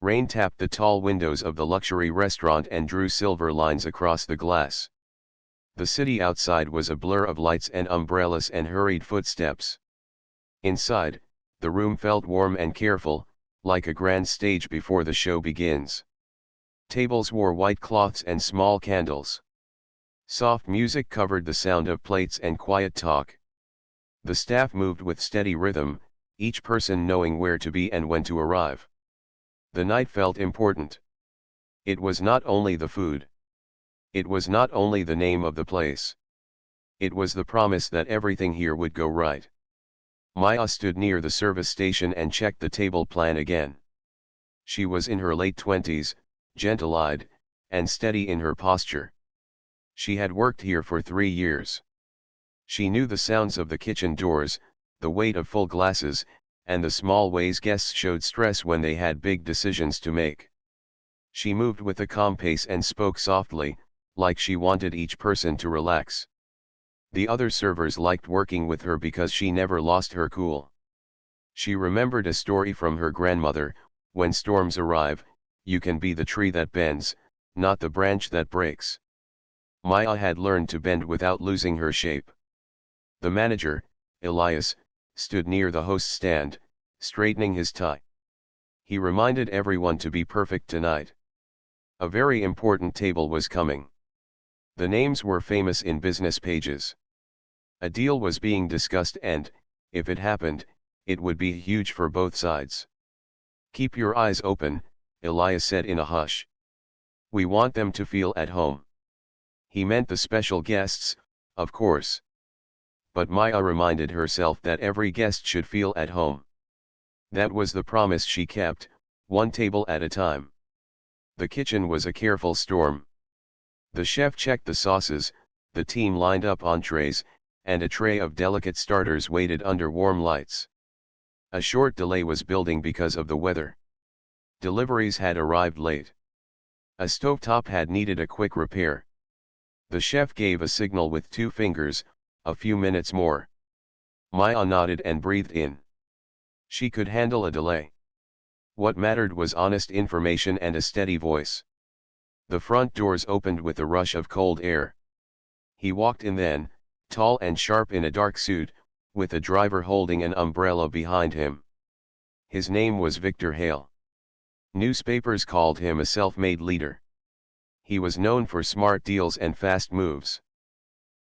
Rain tapped the tall windows of the luxury restaurant and drew silver lines across the glass. The city outside was a blur of lights and umbrellas and hurried footsteps. Inside, the room felt warm and careful, like a grand stage before the show begins. Tables wore white cloths and small candles. Soft music covered the sound of plates and quiet talk. The staff moved with steady rhythm, each person knowing where to be and when to arrive. The night felt important. It was not only the food. It was not only the name of the place. It was the promise that everything here would go right. Maya stood near the service station and checked the table plan again. She was in her late 20s, gentle-eyed, and steady in her posture. She had worked here for 3 years. She knew the sounds of the kitchen doors, the weight of full glasses, and the small ways guests showed stress when they had big decisions to make. She moved with a calm pace and spoke softly, like she wanted each person to relax. The other servers liked working with her because she never lost her cool. She remembered a story from her grandmother: when storms arrive, you can be the tree that bends, not the branch that breaks. Maya had learned to bend without losing her shape. The manager, Elias, stood near the host's stand, straightening his tie. He reminded everyone to be perfect tonight. A very important table was coming. The names were famous in business pages. A deal was being discussed and, if it happened, it would be huge for both sides. "Keep your eyes open," Elias said in a hush. "We want them to feel at home." He meant the special guests, of course. But Maya reminded herself that every guest should feel at home. That was the promise she kept, one table at a time. The kitchen was a careful storm. The chef checked the sauces, the team lined up entrees, and a tray of delicate starters waited under warm lights. A short delay was building because of the weather. Deliveries had arrived late. A stovetop had needed a quick repair. The chef gave a signal with 2 fingers: a few minutes more. Maya nodded and breathed in. She could handle a delay. What mattered was honest information and a steady voice. The front doors opened with a rush of cold air. He walked in then, tall and sharp in a dark suit, with a driver holding an umbrella behind him. His name was Victor Hale. Newspapers called him a self-made leader. He was known for smart deals and fast moves.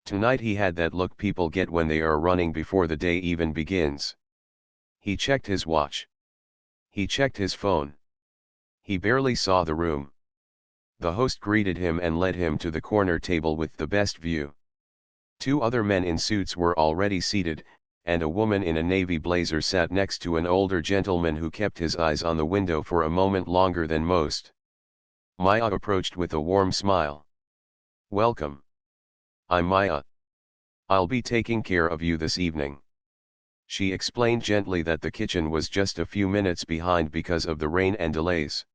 Tonight he had that look people get when they are running before the day even begins. He checked his watch. He checked his phone. He barely saw the room. The host greeted him and led him to the corner table with the best view. 2 other men in suits were already seated, and a woman in a navy blazer sat next to an older gentleman who kept his eyes on the window for a moment longer than most. Maya approached with a warm smile. "Welcome. I'm Maya. I'll be taking care of you this evening." She explained gently that the kitchen was just a few minutes behind because of the rain and delays.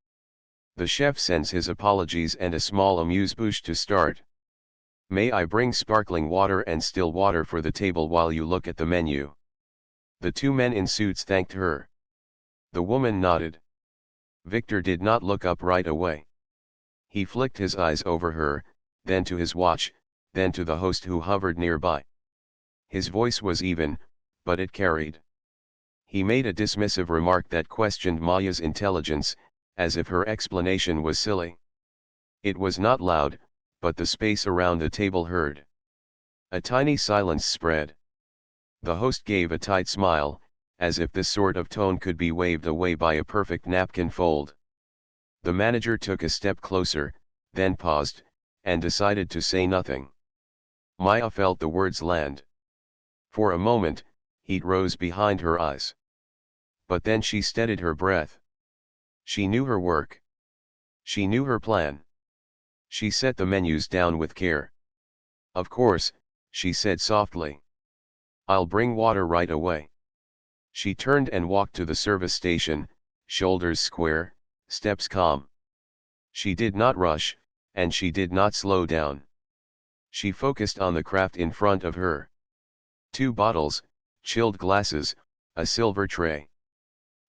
The chef sends his apologies and a small amuse-bouche to start. "May I bring sparkling water and still water for the table while you look at the menu?" The 2 men in suits thanked her. The woman nodded. Victor did not look up right away. He flicked his eyes over her, then to his watch, then to the host who hovered nearby. His voice was even, but it carried. He made a dismissive remark that questioned Maya's intelligence, as if her explanation was silly. It was not loud, but the space around the table heard. A tiny silence spread. The host gave a tight smile, as if this sort of tone could be waved away by a perfect napkin fold. The manager took a step closer, then paused, and decided to say nothing. Maya felt the words land. For a moment, heat rose behind her eyes. But then she steadied her breath. She knew her work. She knew her plan. She set the menus down with care. "Of course," she said softly. "I'll bring water right away." She turned and walked to the service station, shoulders square, steps calm. She did not rush, and she did not slow down. She focused on the craft in front of her. 2 bottles, chilled glasses, a silver tray.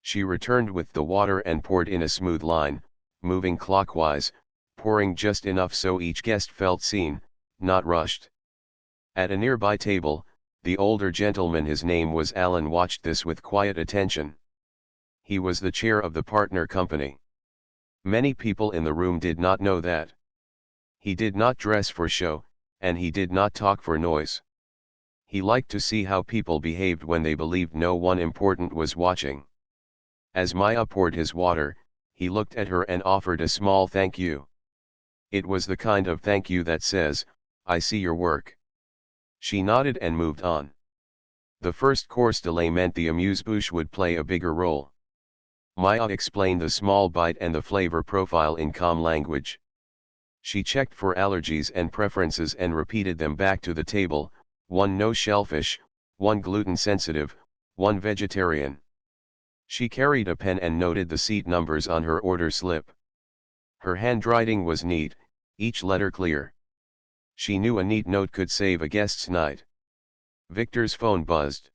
She returned with the water and poured in a smooth line, moving clockwise, pouring just enough so each guest felt seen, not rushed. At a nearby table, the older gentleman, his name was Alan, watched this with quiet attention. He was the chair of the partner company. Many people in the room did not know that. He did not dress for show, and he did not talk for noise. He liked to see how people behaved when they believed no one important was watching. As Maya poured his water, he looked at her and offered a small thank you. It was the kind of thank you that says, "I see your work." She nodded and moved on. The first course delay meant the amuse-bouche would play a bigger role. Maya explained the small bite and the flavor profile in calm language. She checked for allergies and preferences and repeated them back to the table: 1 no shellfish, 1 gluten sensitive, 1 vegetarian. She carried a pen and noted the seat numbers on her order slip. Her handwriting was neat, each letter clear. She knew a neat note could save a guest's night. Victor's phone buzzed.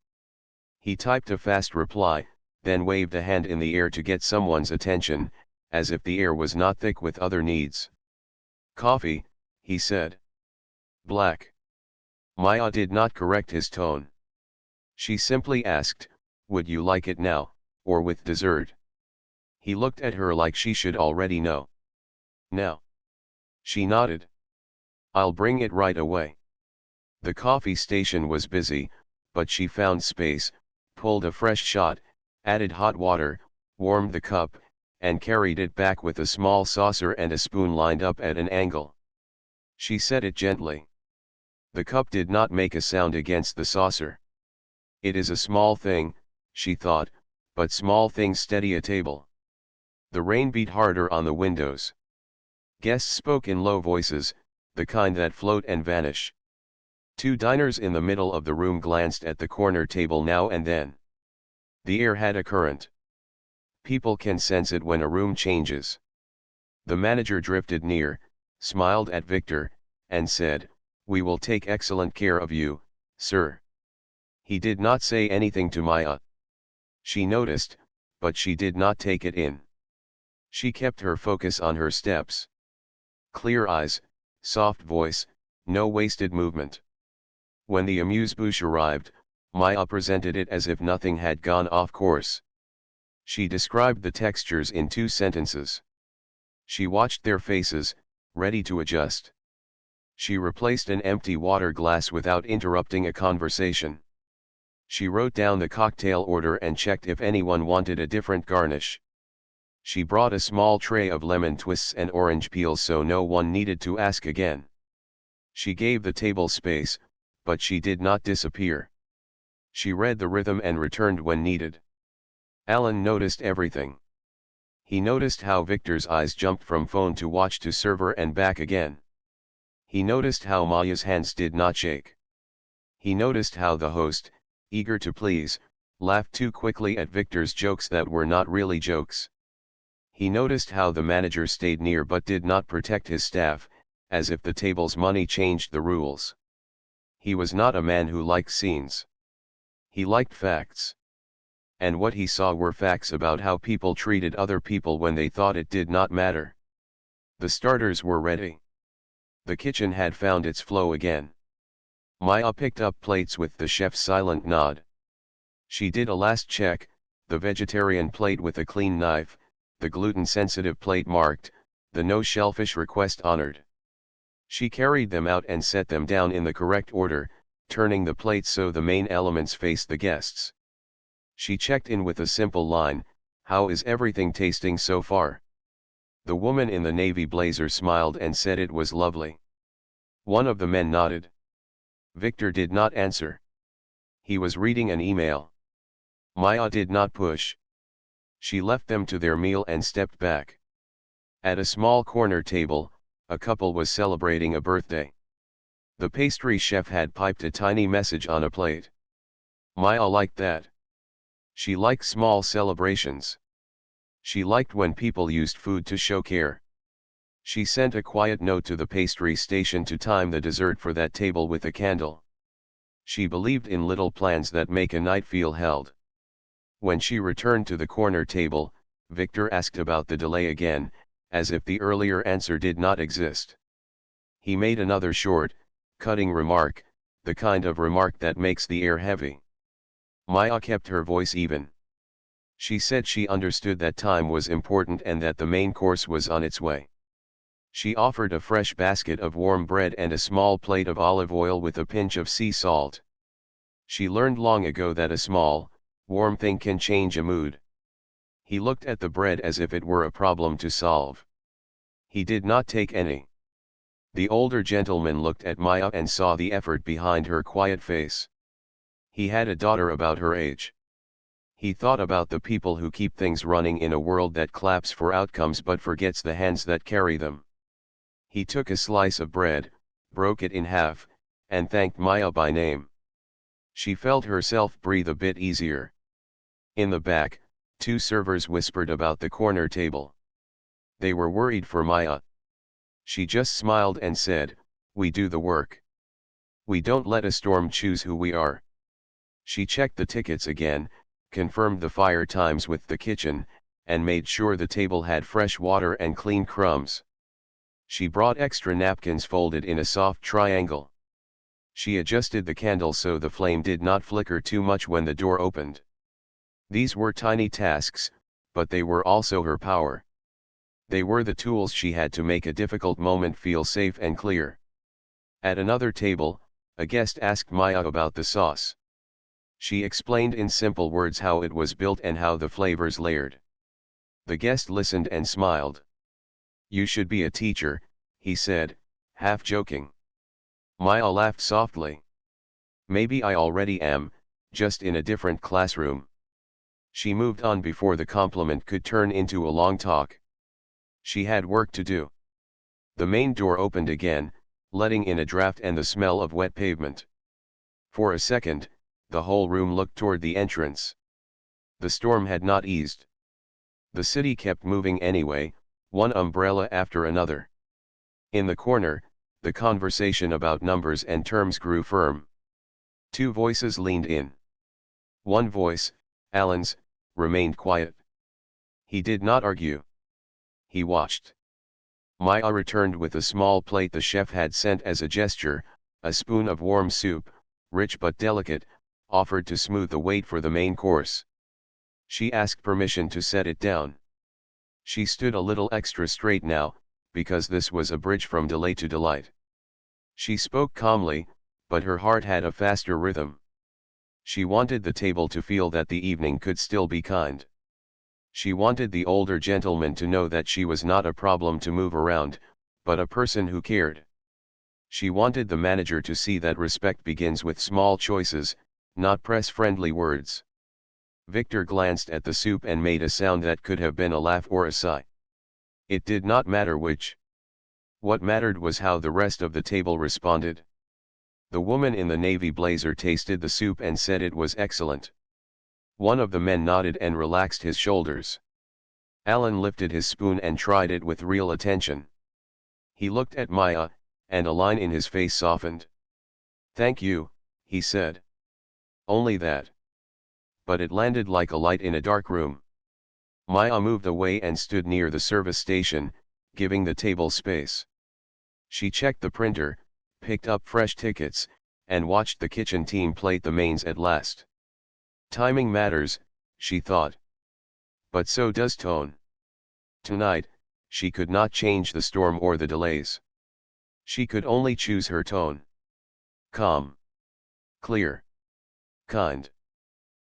He typed a fast reply, then waved a hand in the air to get someone's attention, as if the air was not thick with other needs. "Coffee," he said. "Black." Maya did not correct his tone. She simply asked, "Would you like it now, or with dessert?" He looked at her like she should already know. "Now." She nodded. "I'll bring it right away." The coffee station was busy, but she found space, pulled a fresh shot, added hot water, warmed the cup, and carried it back with a small saucer and a spoon lined up at an angle. She set it gently. The cup did not make a sound against the saucer. It is a small thing, she thought, but small things steady a table. The rain beat harder on the windows. Guests spoke in low voices, the kind that float and vanish. Two diners in the middle of the room glanced at the corner table now and then. The air had a current. People can sense it when a room changes. The manager drifted near, smiled at Victor, and said, "We will take excellent care of you, sir." He did not say anything to Maya. She noticed, but she did not take it in. She kept her focus on her steps. Clear eyes, soft voice, no wasted movement. When the amuse-bouche arrived, Maya presented it as if nothing had gone off course. She described the textures in 2 sentences. She watched their faces, ready to adjust. She replaced an empty water glass without interrupting a conversation. She wrote down the cocktail order and checked if anyone wanted a different garnish. She brought a small tray of lemon twists and orange peels so no one needed to ask again. She gave the table space, but she did not disappear. She read the rhythm and returned when needed. Alan noticed everything. He noticed how Victor's eyes jumped from phone to watch to server and back again. He noticed how Maya's hands did not shake. He noticed how the host, eager to please, laughed too quickly at Victor's jokes that were not really jokes. He noticed how the manager stayed near but did not protect his staff, as if the table's money changed the rules. He was not a man who liked scenes. He liked facts. And what he saw were facts about how people treated other people when they thought it did not matter. The starters were ready. The kitchen had found its flow again. Maya picked up plates with the chef's silent nod. She did a last check, the vegetarian plate with a clean knife, the gluten-sensitive plate marked, the no shellfish request honored. She carried them out and set them down in the correct order, turning the plates so the main elements faced the guests. She checked in with a simple line, "How is everything tasting so far?" The woman in the navy blazer smiled and said it was lovely. One of the men nodded. Victor did not answer. He was reading an email. Maya did not push. She left them to their meal and stepped back. At a small corner table, a couple was celebrating a birthday. The pastry chef had piped a tiny message on a plate. Maya liked that. She liked small celebrations. She liked when people used food to show care. She sent a quiet note to the pastry station to time the dessert for that table with a candle. She believed in little plans that make a night feel held. When she returned to the corner table, Victor asked about the delay again, as if the earlier answer did not exist. He made another short, cutting remark, the kind of remark that makes the air heavy. Maya kept her voice even. She said she understood that time was important and that the main course was on its way. She offered a fresh basket of warm bread and a small plate of olive oil with a pinch of sea salt. She learned long ago that a small, warm thing can change a mood. He looked at the bread as if it were a problem to solve. He did not take any. The older gentleman looked at Maya and saw the effort behind her quiet face. He had a daughter about her age. He thought about the people who keep things running in a world that claps for outcomes but forgets the hands that carry them. He took a slice of bread, broke it in half, and thanked Maya by name. She felt herself breathe a bit easier. In the back, two servers whispered about the corner table. They were worried for Maya. She just smiled and said, "We do the work. We don't let a storm choose who we are." She checked the tickets again, confirmed the fire times with the kitchen, and made sure the table had fresh water and clean crumbs. She brought extra napkins folded in a soft triangle. She adjusted the candle so the flame did not flicker too much when the door opened. These were tiny tasks, but they were also her power. They were the tools she had to make a difficult moment feel safe and clear. At another table, a guest asked Maya about the sauce. She explained in simple words how it was built and how the flavors layered. The guest listened and smiled. "You should be a teacher," he said, half joking. Maya laughed softly. "Maybe I already am, just in a different classroom." She moved on before the compliment could turn into a long talk. She had work to do. The main door opened again, letting in a draft and the smell of wet pavement. For a second, the whole room looked toward the entrance. The storm had not eased. The city kept moving anyway, one umbrella after another. In the corner, the conversation about numbers and terms grew firm. Two voices leaned in. One voice, Alan's, remained quiet. He did not argue. He watched. Maya returned with a small plate the chef had sent as a gesture, a spoon of warm soup, rich but delicate, offered to smooth the wait for the main course. She asked permission to set it down. She stood a little extra straight now, because this was a bridge from delay to delight. She spoke calmly, but her heart had a faster rhythm. She wanted the table to feel that the evening could still be kind. She wanted the older gentleman to know that she was not a problem to move around, but a person who cared. She wanted the manager to see that respect begins with small choices, not press-friendly words. Victor glanced at the soup and made a sound that could have been a laugh or a sigh. It did not matter which. What mattered was how the rest of the table responded. The woman in the navy blazer tasted the soup and said it was excellent. One of the men nodded and relaxed his shoulders. Alan lifted his spoon and tried it with real attention. He looked at Maya, and a line in his face softened. "Thank you," he said. Only that. But it landed like a light in a dark room. Maya moved away and stood near the service station, giving the table space. She checked the printer, picked up fresh tickets, and watched the kitchen team plate the mains at last. Timing matters, she thought. But so does tone. Tonight, she could not change the storm or the delays. She could only choose her tone. Calm. Clear. Kind.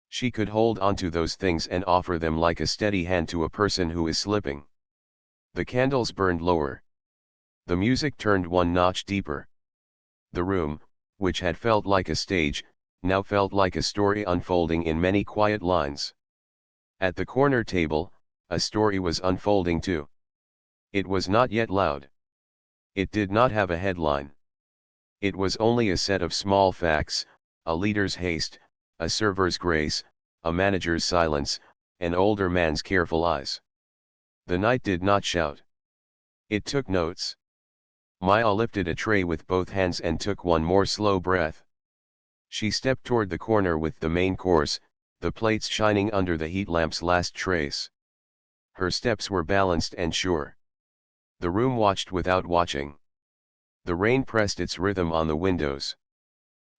She could hold onto those things and offer them like a steady hand to a person who is slipping. The candles burned lower. The music turned one notch deeper. The room, which had felt like a stage, now felt like a story unfolding in many quiet lines. At the corner table, a story was unfolding too. It was not yet loud. It did not have a headline. It was only a set of small facts, a leader's haste, a server's grace, a manager's silence, an older man's careful eyes. The night did not shout. It took notes. Maya lifted a tray with both hands and took one more slow breath. She stepped toward the corner with the main course, the plates shining under the heat lamp's last trace. Her steps were balanced and sure. The room watched without watching. The rain pressed its rhythm on the windows.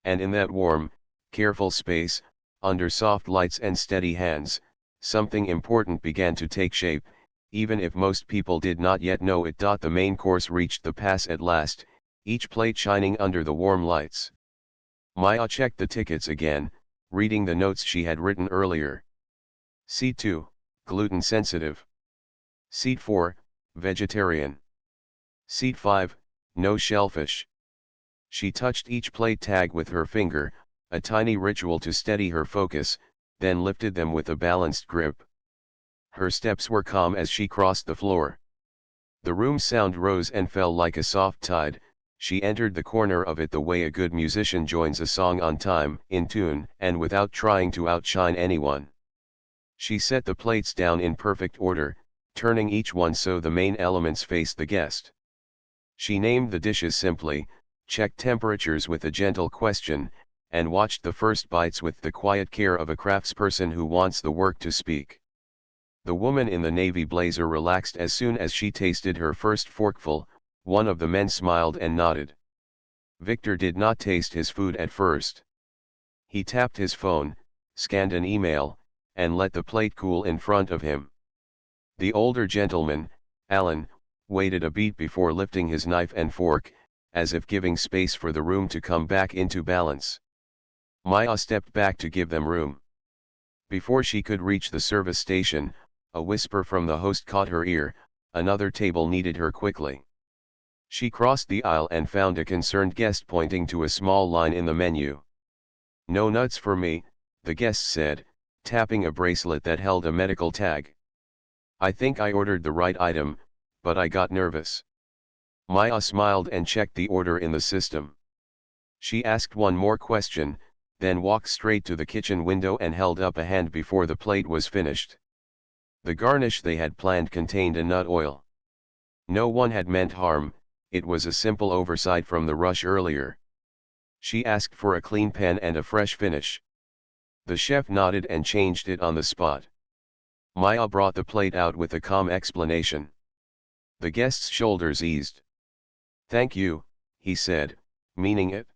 And in that warm, careful space, under soft lights and steady hands, something important began to take shape, even if most people did not yet know it. The main course reached the pass at last, each plate shining under the warm lights. Maya checked the tickets again, reading the notes she had written earlier. Seat 2, gluten sensitive. Seat 4, vegetarian. Seat 5, no shellfish. She touched each plate tag with her finger, a tiny ritual to steady her focus, then lifted them with a balanced grip. Her steps were calm as she crossed the floor. The room's sound rose and fell like a soft tide. She entered the corner of it the way a good musician joins a song on time, in tune, and without trying to outshine anyone. She set the plates down in perfect order, turning each one so the main elements faced the guest. She named the dishes simply, checked temperatures with a gentle question, and watched the first bites with the quiet care of a craftsperson who wants the work to speak. The woman in the navy blazer relaxed as soon as she tasted her first forkful. One of the men smiled and nodded. Victor did not taste his food at first. He tapped his phone, scanned an email, and let the plate cool in front of him. The older gentleman, Alan, waited a beat before lifting his knife and fork, as if giving space for the room to come back into balance. Maya stepped back to give them room. Before she could reach the service station, a whisper from the host caught her ear. Another table needed her quickly. She crossed the aisle and found a concerned guest pointing to a small line in the menu. "No nuts for me," the guest said, tapping a bracelet that held a medical tag. "I think I ordered the right item, but I got nervous." Maya smiled and checked the order in the system. She asked one more question, then walked straight to the kitchen window and held up a hand before the plate was finished. The garnish they had planned contained a nut oil. No one had meant harm. It was a simple oversight from the rush earlier. She asked for a clean pan and a fresh finish. The chef nodded and changed it on the spot. Maya brought the plate out with a calm explanation. The guest's shoulders eased. "Thank you," he said, meaning it.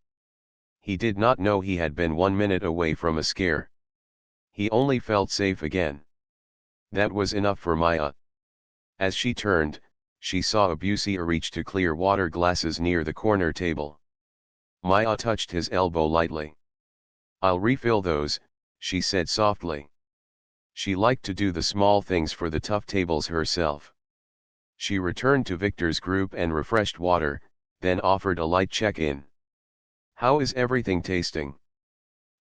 He did not know he had been 1 minute away from a scare. He only felt safe again. That was enough for Maya. As she turned, she saw Abusia reach to clear water glasses near the corner table. Maya touched his elbow lightly. "I'll refill those," she said softly. She liked to do the small things for the tough tables herself. She returned to Victor's group and refreshed water, then offered a light check-in. "How is everything tasting?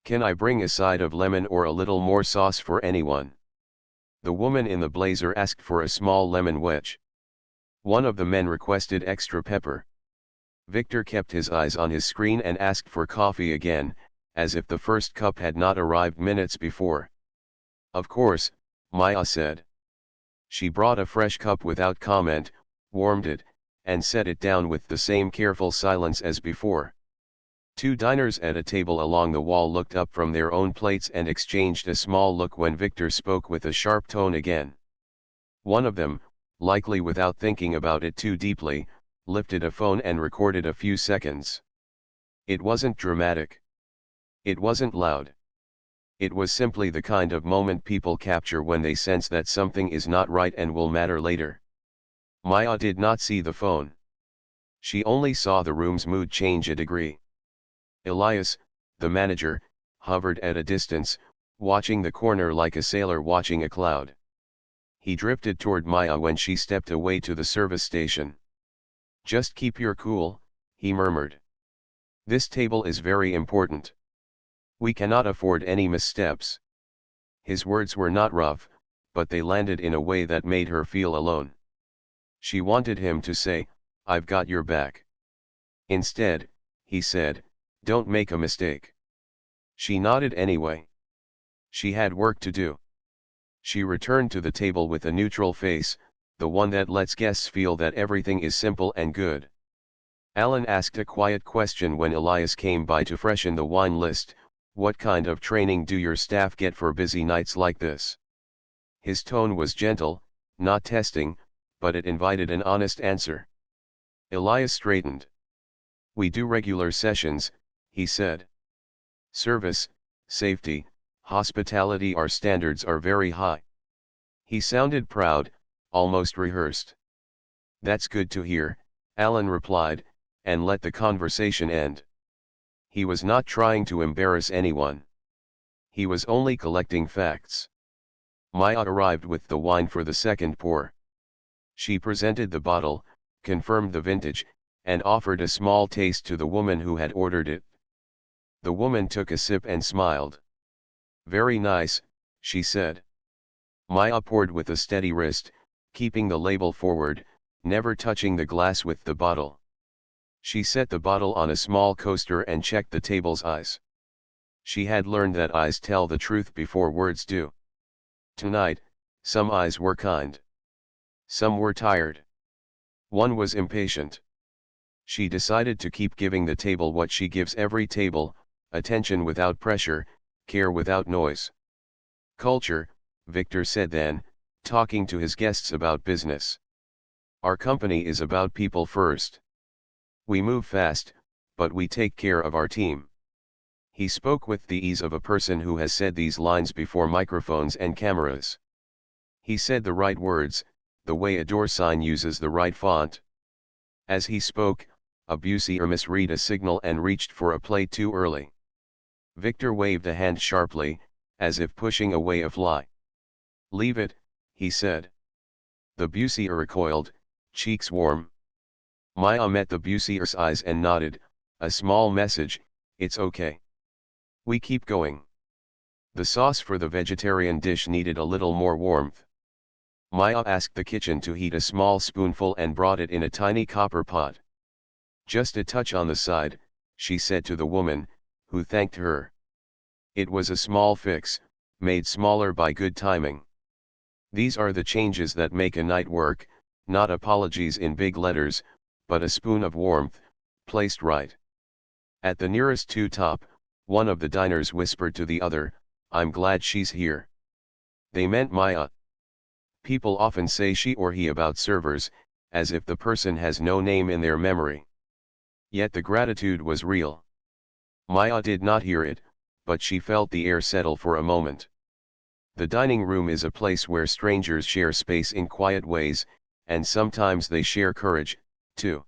Can I bring a side of lemon or a little more sauce for anyone?" The woman in the blazer asked for a small lemon wedge. One of the men requested extra pepper. Victor kept his eyes on his screen and asked for coffee again, as if the first cup had not arrived minutes before. "Of course," Maya said. She brought a fresh cup without comment, warmed it, and set it down with the same careful silence as before. Two diners at a table along the wall looked up from their own plates and exchanged a small look when Victor spoke with a sharp tone again. One of them, likely without thinking about it too deeply, lifted a phone and recorded a few seconds. It wasn't dramatic. It wasn't loud. It was simply the kind of moment people capture when they sense that something is not right and will matter later. Maya did not see the phone. She only saw the room's mood change a degree. Elias, the manager, hovered at a distance, watching the corner like a sailor watching a cloud. He drifted toward Maya when she stepped away to the service station. "Just keep your cool," he murmured. "This table is very important. We cannot afford any missteps." His words were not rough, but they landed in a way that made her feel alone. She wanted him to say, "I've got your back." Instead, he said, "Don't make a mistake." She nodded anyway. She had work to do. She returned to the table with a neutral face, the one that lets guests feel that everything is simple and good. Alan asked a quiet question when Elias came by to freshen the wine list. What kind of training do your staff get for busy nights like this? His tone was gentle, not testing, but it invited an honest answer. Elias straightened. We do regular sessions, he said. Service, safety, hospitality, our standards are very high. He sounded proud, almost rehearsed. That's good to hear, Alan replied, and let the conversation end. He was not trying to embarrass anyone. He was only collecting facts. Maya arrived with the wine for the second pour. She presented the bottle, confirmed the vintage, and offered a small taste to the woman who had ordered it. The woman took a sip and smiled. Very nice, she said. Maya poured with a steady wrist, keeping the label forward, never touching the glass with the bottle. She set the bottle on a small coaster and checked the table's eyes. She had learned that eyes tell the truth before words do. Tonight, some eyes were kind. Some were tired. One was impatient. She decided to keep giving the table what she gives every table, attention without pressure, care without noise. Culture, Victor said then, talking to his guests about business. Our company is about people first. We move fast, but we take care of our team. He spoke with the ease of a person who has said these lines before microphones and cameras. He said the right words, the way a door sign uses the right font. As he spoke, a busier misread a signal and reached for a plate too early. Victor waved a hand sharply, as if pushing away a fly. Leave it, he said. The busier recoiled, cheeks warm. Maya met the busier's eyes and nodded, a small message, it's okay. We keep going. The sauce for the vegetarian dish needed a little more warmth. Maya asked the kitchen to heat a small spoonful and brought it in a tiny copper pot. Just a touch on the side, she said to the woman, who thanked her. It was a small fix, made smaller by good timing. These are the changes that make a night work, not apologies in big letters, but a spoon of warmth, placed right. At the nearest two-top, one of the diners whispered to the other, I'm glad she's here. They meant Maya. People often say she or he about servers, as if the person has no name in their memory. Yet the gratitude was real. Maya did not hear it, but she felt the air settle for a moment. The dining room is a place where strangers share space in quiet ways, and sometimes they share courage, too.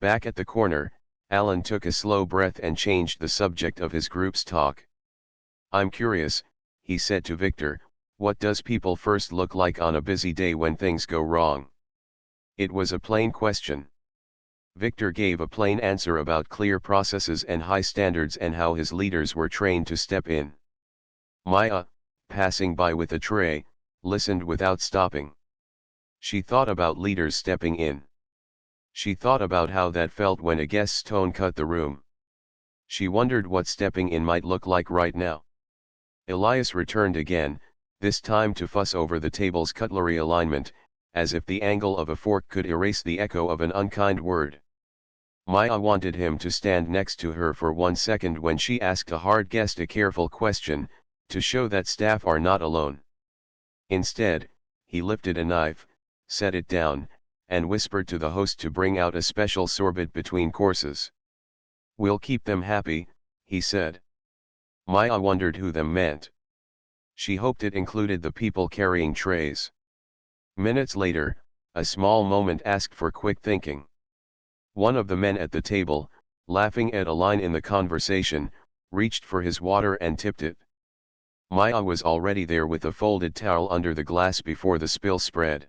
Back at the corner, Alan took a slow breath and changed the subject of his group's talk. I'm curious, he said to Victor, what does people first look like on a busy day when things go wrong? It was a plain question. Victor gave a plain answer about clear processes and high standards and how his leaders were trained to step in. Maya, passing by with a tray, listened without stopping. She thought about leaders stepping in. She thought about how that felt when a guest's tone cut the room. She wondered what stepping in might look like right now. Elias returned again, this time to fuss over the table's cutlery alignment, as if the angle of a fork could erase the echo of an unkind word. Maya wanted him to stand next to her for 1 second when she asked a hard guest a careful question, to show that staff are not alone. Instead, he lifted a knife, set it down, and whispered to the host to bring out a special sorbet between courses. We'll keep them happy, he said. Maya wondered who them meant. She hoped it included the people carrying trays. Minutes later, a small moment asked for quick thinking. One of the men at the table, laughing at a line in the conversation, reached for his water and tipped it. Maya was already there with a folded towel under the glass before the spill spread.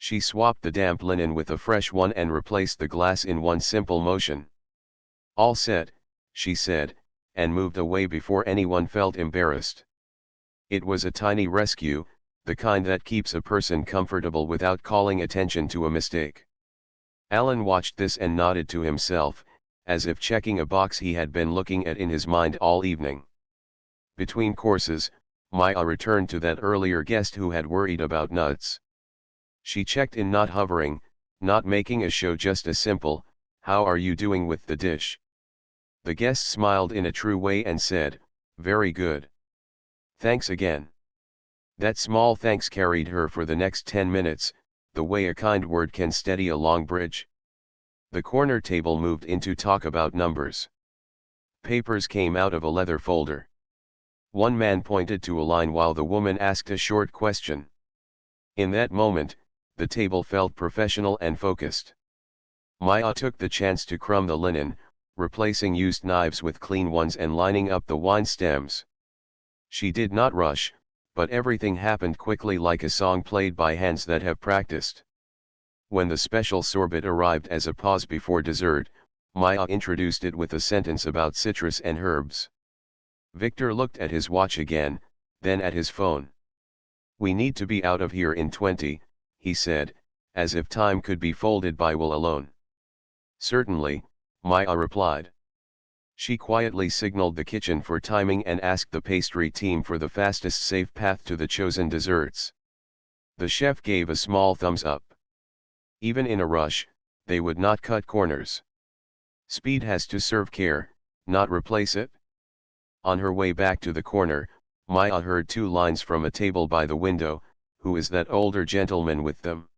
She swapped the damp linen with a fresh one and replaced the glass in one simple motion. All set, she said, and moved away before anyone felt embarrassed. It was a tiny rescue, the kind that keeps a person comfortable without calling attention to a mistake. Alan watched this and nodded to himself, as if checking a box he had been looking at in his mind all evening. Between courses, Maya returned to that earlier guest who had worried about nuts. She checked in, not hovering, not making a show, just a simple, how are you doing with the dish? The guest smiled in a true way and said, "Very good. Thanks again." That small thanks carried her for the next 10 minutes, the way a kind word can steady a long bridge. The corner table moved into talk about numbers. Papers came out of a leather folder. One man pointed to a line while the woman asked a short question. In that moment, the table felt professional and focused. Maya took the chance to crumb the linen, replacing used knives with clean ones and lining up the wine stems. She did not rush, but everything happened quickly like a song played by hands that have practiced. When the special sorbet arrived as a pause before dessert, Maya introduced it with a sentence about citrus and herbs. Victor looked at his watch again, then at his phone. "We need to be out of here in 20, he said, as if time could be folded by will alone. "Certainly," Maya replied. She quietly signaled the kitchen for timing and asked the pastry team for the fastest safe path to the chosen desserts. The chef gave a small thumbs up. Even in a rush, they would not cut corners. Speed has to serve care, not replace it. On her way back to the corner, Maya heard two lines from a table by the window. "Who is that older gentleman with them?"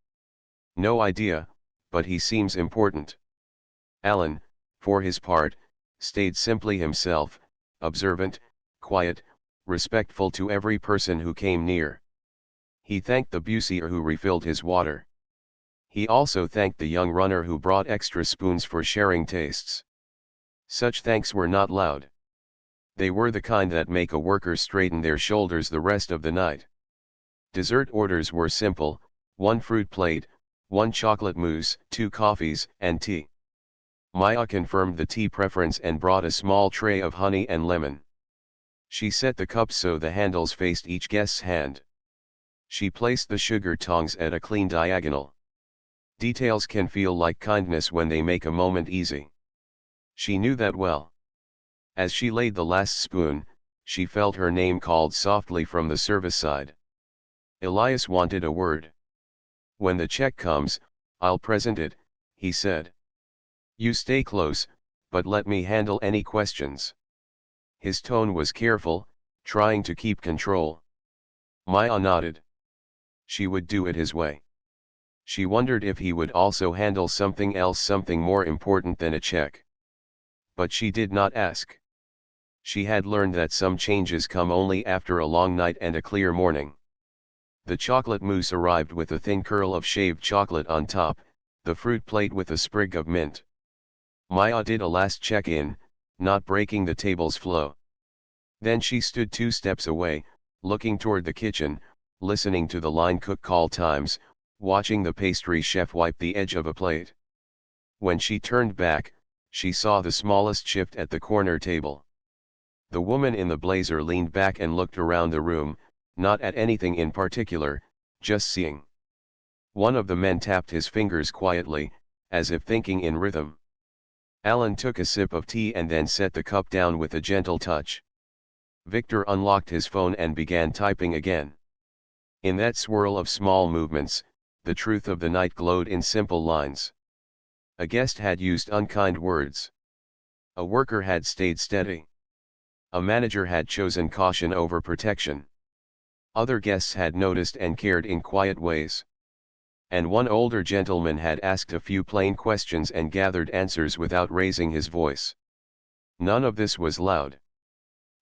"No idea, but he seems important." Alan, for his part, stayed simply himself, observant, quiet, respectful to every person who came near. He thanked the busier who refilled his water. He also thanked the young runner who brought extra spoons for sharing tastes. Such thanks were not loud. They were the kind that make a worker straighten their shoulders the rest of the night. Dessert orders were simple: 1 fruit plate, 1 chocolate mousse, 2 coffees, and tea. Maya confirmed the tea preference and brought a small tray of honey and lemon. She set the cups so the handles faced each guest's hand. She placed the sugar tongs at a clean diagonal. Details can feel like kindness when they make a moment easy. She knew that well. As she laid the last spoon, she felt her name called softly from the service side. Elias wanted a word. "When the check comes, I'll present it," he said. "You stay close, but let me handle any questions." His tone was careful, trying to keep control. Maya nodded. She would do it his way. She wondered if he would also handle something else, something more important than a check. But she did not ask. She had learned that some changes come only after a long night and a clear morning. The chocolate mousse arrived with a thin curl of shaved chocolate on top, the fruit plate with a sprig of mint. Maya did a last check-in, not breaking the table's flow. Then she stood 2 steps away, looking toward the kitchen, listening to the line cook call times, watching the pastry chef wipe the edge of a plate. When she turned back, she saw the smallest shift at the corner table. The woman in the blazer leaned back and looked around the room, not at anything in particular, just seeing. One of the men tapped his fingers quietly, as if thinking in rhythm. Alan took a sip of tea and then set the cup down with a gentle touch. Victor unlocked his phone and began typing again. In that swirl of small movements, the truth of the night glowed in simple lines. A guest had used unkind words. A worker had stayed steady. A manager had chosen caution over protection. Other guests had noticed and cared in quiet ways. And one older gentleman had asked a few plain questions and gathered answers without raising his voice. None of this was loud.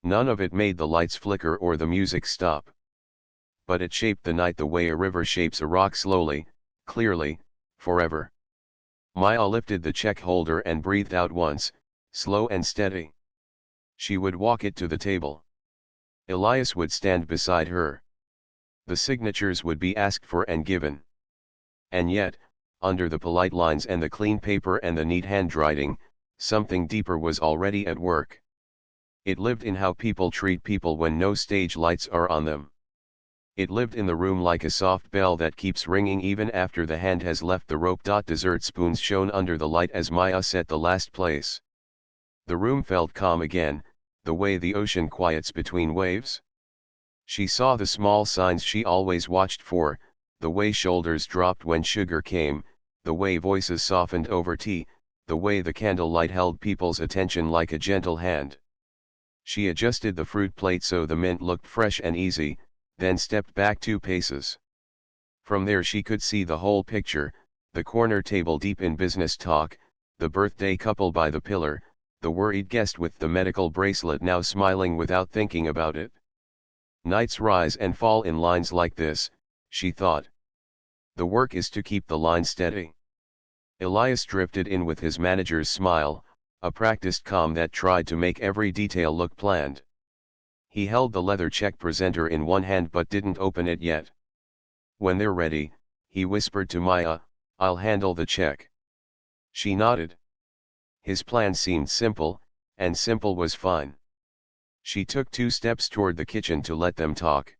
None of it made the lights flicker or the music stop. But it shaped the night the way a river shapes a rock, slowly, clearly, forever. Maya lifted the check holder and breathed out once, slow and steady. She would walk it to the table. Elias would stand beside her. The signatures would be asked for and given. And yet, under the polite lines and the clean paper and the neat handwriting, something deeper was already at work. It lived in how people treat people when no stage lights are on them. It lived in the room like a soft bell that keeps ringing even after the hand has left the rope. Dessert spoons shone under the light as Maya set the last place. The room felt calm again, the way the ocean quiets between waves. She saw the small signs she always watched for, the way shoulders dropped when sugar came, the way voices softened over tea, the way the candlelight held people's attention like a gentle hand. She adjusted the fruit plate so the mint looked fresh and easy, then stepped back 2 paces. From there she could see the whole picture, the corner table deep in business talk, the birthday couple by the pillar, the worried guest with the medical bracelet now smiling without thinking about it. Nights rise and fall in lines like this, she thought. The work is to keep the line steady. Elias drifted in with his manager's smile, a practiced calm that tried to make every detail look planned. He held the leather check presenter in one hand but didn't open it yet. When they're ready, he whispered to Maya, "I'll handle the check." She nodded. His plan seemed simple, and simple was fine. She took 2 steps toward the kitchen to let them talk.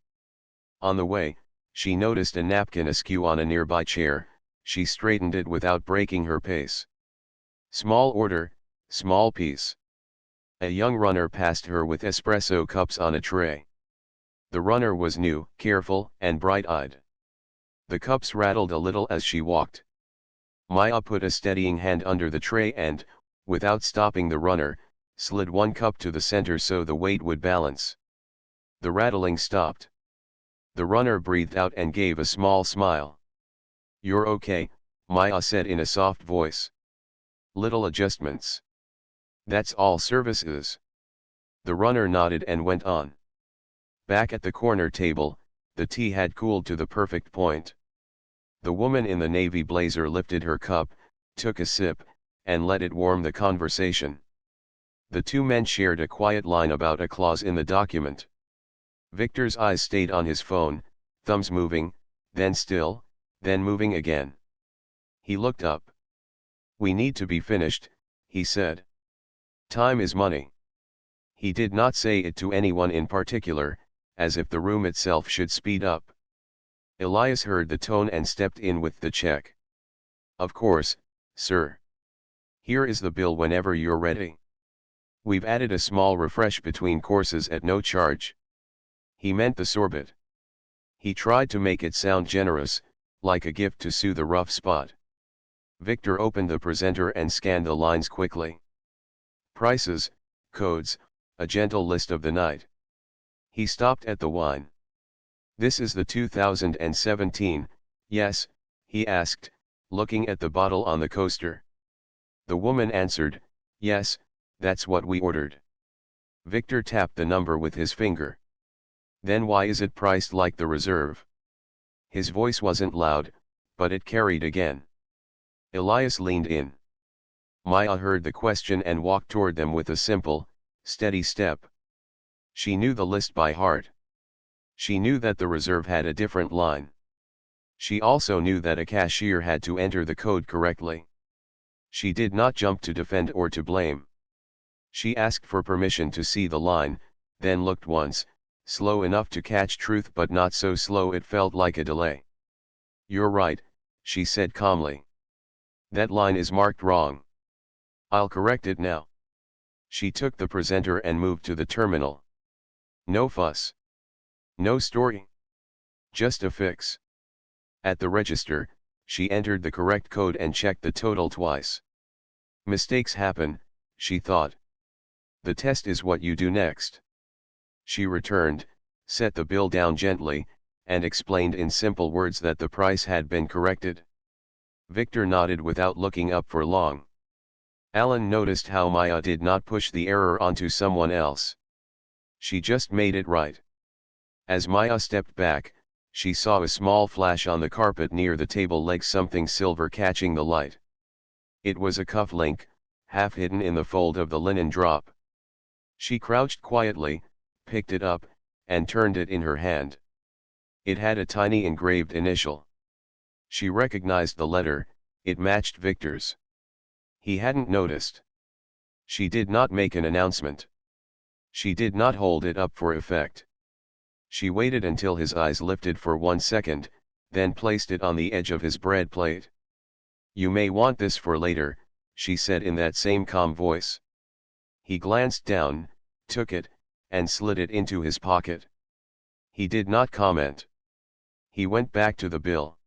On the way, she noticed a napkin askew on a nearby chair. She straightened it without breaking her pace. Small order, small piece. A young runner passed her with espresso cups on a tray. The runner was new, careful, and bright-eyed. The cups rattled a little as she walked. Maya put a steadying hand under the tray and, without stopping the runner, slid 1 cup to the center so the weight would balance. The rattling stopped. The runner breathed out and gave a small smile. "You're okay," Maya said in a soft voice. "Little adjustments. That's all service is." The runner nodded and went on. Back at the corner table, the tea had cooled to the perfect point. The woman in the navy blazer lifted her cup, took a sip, and let it warm the conversation. The 2 men shared a quiet line about a clause in the document. Victor's eyes stayed on his phone, thumbs moving, then still, then moving again. He looked up. "We need to be finished," he said. "Time is money." He did not say it to anyone in particular, as if the room itself should speed up. Elias heard the tone and stepped in with the check. "Of course, sir. Here is the bill whenever you're ready. We've added a small refresh between courses at no charge." He meant the sorbet. He tried to make it sound generous, like a gift to soothe a rough spot. Victor opened the presenter and scanned the lines quickly. Prices, codes, a gentle list of the night. He stopped at the wine. "This is the 2017, yes?" he asked, looking at the bottle on the coaster. The woman answered, "Yes, that's what we ordered." Victor tapped the number with his finger. "Then why is it priced like the reserve?" His voice wasn't loud, but it carried again. Elias leaned in. Maya heard the question and walked toward them with a simple, steady step. She knew the list by heart. She knew that the reserve had a different line. She also knew that a cashier had to enter the code correctly. She did not jump to defend or to blame. She asked for permission to see the line, then looked once, slow enough to catch truth but not so slow it felt like a delay. "You're right," she said calmly. "That line is marked wrong. I'll correct it now." She took the presenter and moved to the terminal. No fuss. No story. Just a fix. At the register, she entered the correct code and checked the total twice. Mistakes happen, she thought. The test is what you do next. She returned, set the bill down gently, and explained in simple words that the price had been corrected. Victor nodded without looking up for long. Alan noticed how Maya did not push the error onto someone else. She just made it right. As Maya stepped back, she saw a small flash on the carpet near the table leg, something silver catching the light. It was a cuff link, half hidden in the fold of the linen drop. She crouched quietly, picked it up, and turned it in her hand. It had a tiny engraved initial. She recognized the letter, it matched Victor's. He hadn't noticed. She did not make an announcement. She did not hold it up for effect. She waited until his eyes lifted for 1 second, then placed it on the edge of his bread plate. "You may want this for later," she said in that same calm voice. He glanced down, took it, and slid it into his pocket. He did not comment. He went back to the bill.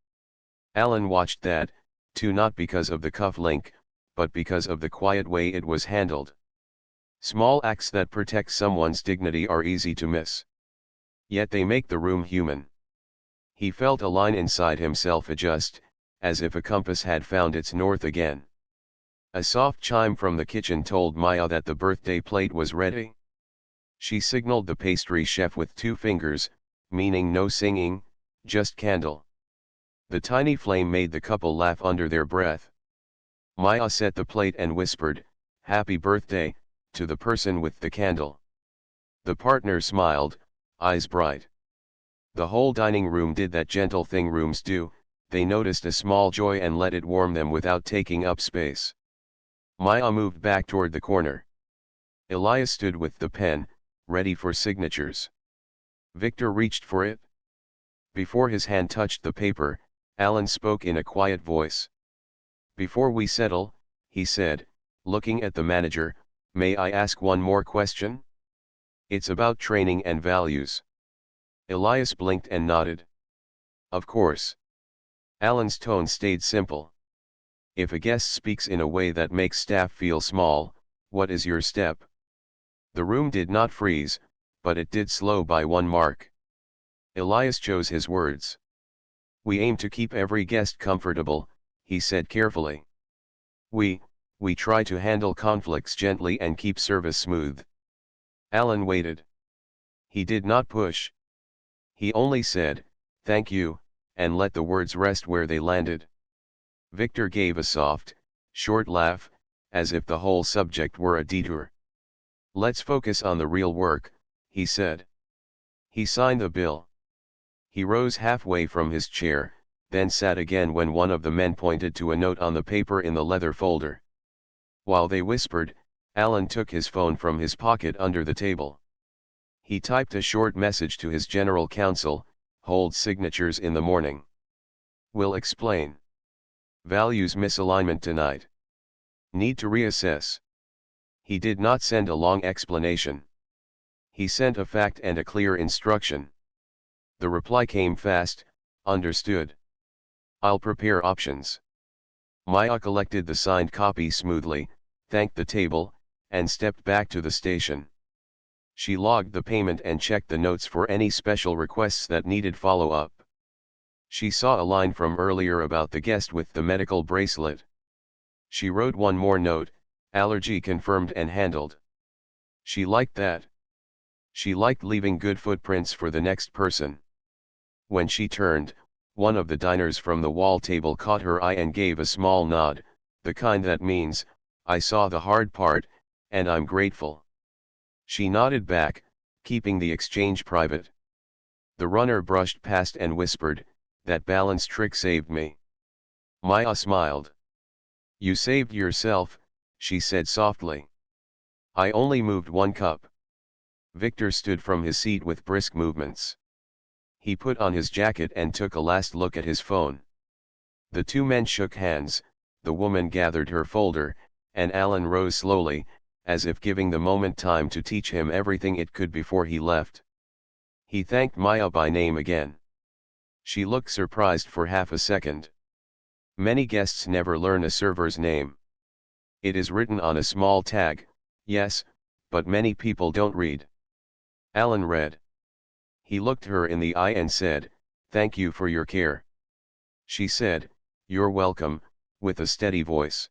Alan watched that, too, not because of the cuff link, but because of the quiet way it was handled. Small acts that protect someone's dignity are easy to miss. Yet they make the room human. He felt a line inside himself adjust, as if a compass had found its north again. A soft chime from the kitchen told Maya that the birthday plate was ready. She signaled the pastry chef with 2 fingers, meaning no singing, just candle. The tiny flame made the couple laugh under their breath. Maya set the plate and whispered, "Happy birthday," to the person with the candle. The partner smiled, eyes bright. The whole dining room did that gentle thing rooms do, they noticed a small joy and let it warm them without taking up space. Maya moved back toward the corner. Elias stood with the pen, ready for signatures. Victor reached for it. Before his hand touched the paper, Alan spoke in a quiet voice. "Before we settle," he said, looking at the manager, "may I ask one more question? It's about training and values." Elias blinked and nodded. "Of course." Alan's tone stayed simple. "If a guest speaks in a way that makes staff feel small, what is your step?" The room did not freeze, but it did slow by 1 mark. Elias chose his words. "We aim to keep every guest comfortable," he said carefully. We try to handle conflicts gently and keep service smooth." Alan waited. He did not push. He only said, "Thank you," and let the words rest where they landed. Victor gave a soft, short laugh, as if the whole subject were a detour. "Let's focus on the real work," he said. He signed the bill. He rose halfway from his chair, then sat again when one of the men pointed to a note on the paper in the leather folder. While they whispered, Alan took his phone from his pocket under the table. He typed a short message to his general counsel, "Hold signatures in the morning. Will explain. Values misalignment tonight. Need to reassess." He did not send a long explanation. He sent a fact and a clear instruction. The reply came fast, "Understood. I'll prepare options." Maya collected the signed copy smoothly, thanked the table, and stepped back to the station. She logged the payment and checked the notes for any special requests that needed follow-up. She saw a line from earlier about the guest with the medical bracelet. She wrote one more note, "Allergy confirmed and handled." She liked that. She liked leaving good footprints for the next person. When she turned, one of the diners from the wall table caught her eye and gave a small nod, the kind that means, "I saw the hard part, and I'm grateful." She nodded back, keeping the exchange private. The runner brushed past and whispered, "That balance trick saved me." Maya smiled. "You saved yourself," she said softly. "I only moved 1 cup." Victor stood from his seat with brisk movements. He put on his jacket and took a last look at his phone. The 2 men shook hands, the woman gathered her folder, and Alan rose slowly, as if giving the moment time to teach him everything it could before he left. He thanked Maya by name again. She looked surprised for half a second. Many guests never learn a server's name. It is written on a small tag, yes, but many people don't read. Alan read. He looked her in the eye and said, "Thank you for your care." She said, "You're welcome," with a steady voice.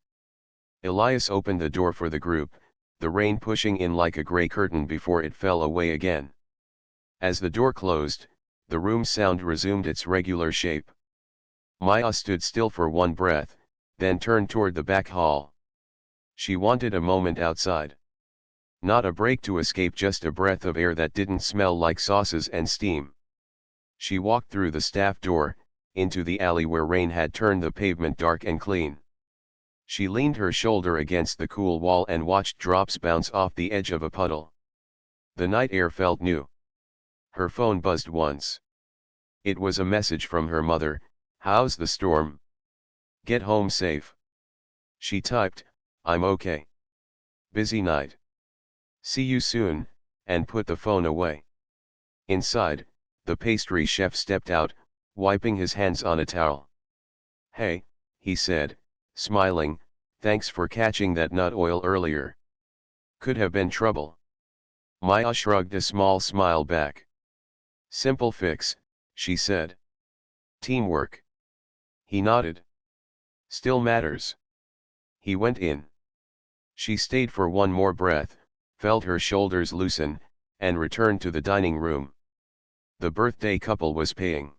Elias opened the door for the group, the rain pushing in like a gray curtain before it fell away again. As the door closed, the room's sound resumed its regular shape. Maya stood still for 1 breath, then turned toward the back hall. She wanted a moment outside. Not a break to escape, just a breath of air that didn't smell like sauces and steam. She walked through the staff door, into the alley where rain had turned the pavement dark and clean. She leaned her shoulder against the cool wall and watched drops bounce off the edge of a puddle. The night air felt new. Her phone buzzed once. It was a message from her mother, "How's the storm? Get home safe." She typed, "I'm okay. Busy night. See you soon," and put the phone away. Inside, the pastry chef stepped out, wiping his hands on a towel. "Hey," he said, smiling, Thanks for catching that nut oil earlier. Could have been trouble. Maya shrugged a small smile back. Simple fix, she said. Teamwork. He nodded. Still matters. He went in. She stayed for one more breath, felt her shoulders loosen, and returned to the dining room. The birthday couple was paying.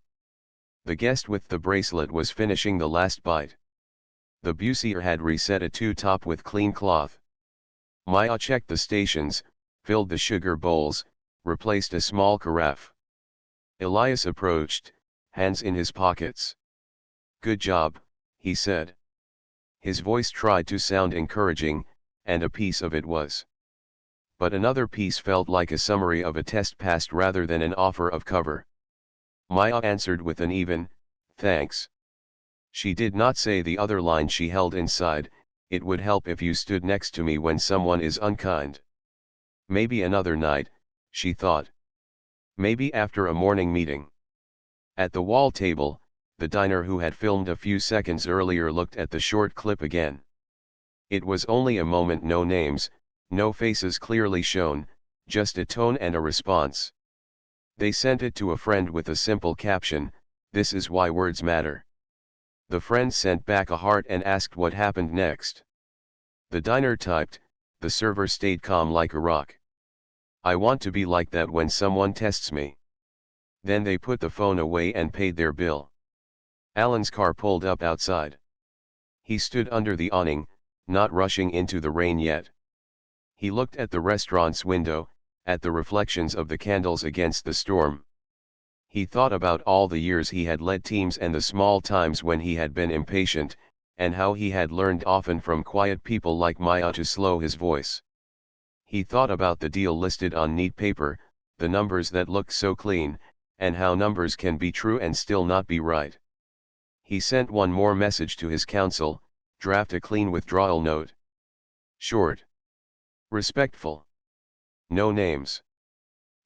The guest with the bracelet was finishing the last bite. The busier had reset a two-top with clean cloth. Maya checked the stations, filled the sugar bowls, replaced a small carafe. Elias approached, hands in his pockets. Good job, he said. His voice tried to sound encouraging, and a piece of it was. But another piece felt like a summary of a test passed rather than an offer of cover. Maya answered with an even, thanks. She did not say the other line she held inside, it would help if you stood next to me when someone is unkind. Maybe another night, she thought. Maybe after a morning meeting. At the wall table, the diner who had filmed a few seconds earlier looked at the short clip again. It was only a moment, no names, no faces clearly shown, just a tone and a response. They sent it to a friend with a simple caption, "This is why words matter." The friend sent back a heart and asked what happened next. The diner typed, the server stayed calm like a rock. I want to be like that when someone tests me. Then they put the phone away and paid their bill. Alan's car pulled up outside. He stood under the awning, not rushing into the rain yet. He looked at the restaurant's window, at the reflections of the candles against the storm. He thought about all the years he had led teams and the small times when he had been impatient, and how he had learned often from quiet people like Maya to slow his voice. He thought about the deal listed on neat paper, the numbers that looked so clean, and how numbers can be true and still not be right. He sent one more message to his counsel, draft a clean withdrawal note. Short. Respectful. No names.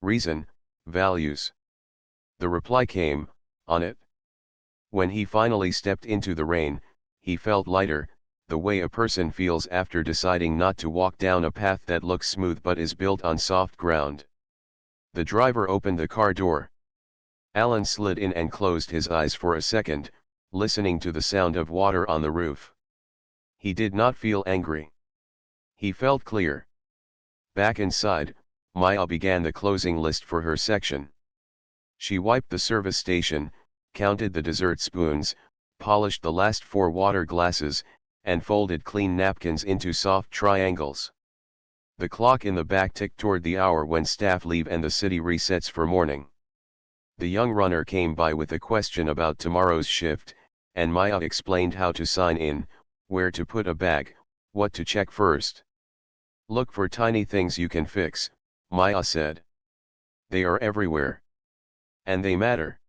Reason, values. The reply came, on it. When he finally stepped into the rain, he felt lighter, the way a person feels after deciding not to walk down a path that looks smooth but is built on soft ground. The driver opened the car door. Alan slid in and closed his eyes for a second, listening to the sound of water on the roof. He did not feel angry. He felt clear. Back inside, Maya began the closing list for her section. She wiped the service station, counted the dessert spoons, polished the last 4 water glasses, and folded clean napkins into soft triangles. The clock in the back ticked toward the hour when staff leave and the city resets for morning. The young runner came by with a question about tomorrow's shift, and Maya explained how to sign in, where to put a bag, what to check first. Look for tiny things you can fix, Maya said. They are everywhere. And they matter.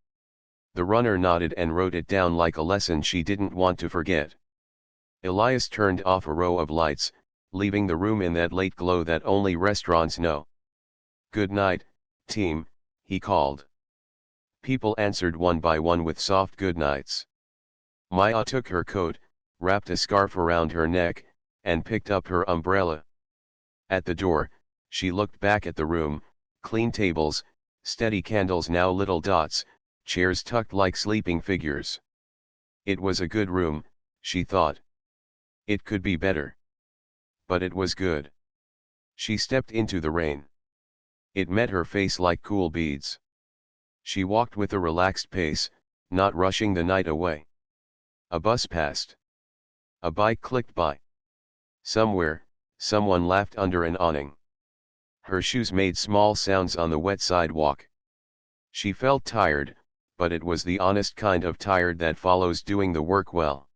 The runner nodded and wrote it down like a lesson she didn't want to forget. Elias turned off a row of lights, leaving the room in that late glow that only restaurants know. Good night, team, he called. People answered one by one with soft goodnights. Maya took her coat, wrapped a scarf around her neck, and picked up her umbrella. At the door, she looked back at the room, clean tables, steady candles now little dots, chairs tucked like sleeping figures. It was a good room, she thought. It could be better. But it was good. She stepped into the rain. It met her face like cool beads. She walked with a relaxed pace, not rushing the night away. A bus passed. A bike clicked by. Somewhere, someone laughed under an awning. Her shoes made small sounds on the wet sidewalk. She felt tired, but it was the honest kind of tired that follows doing the work well.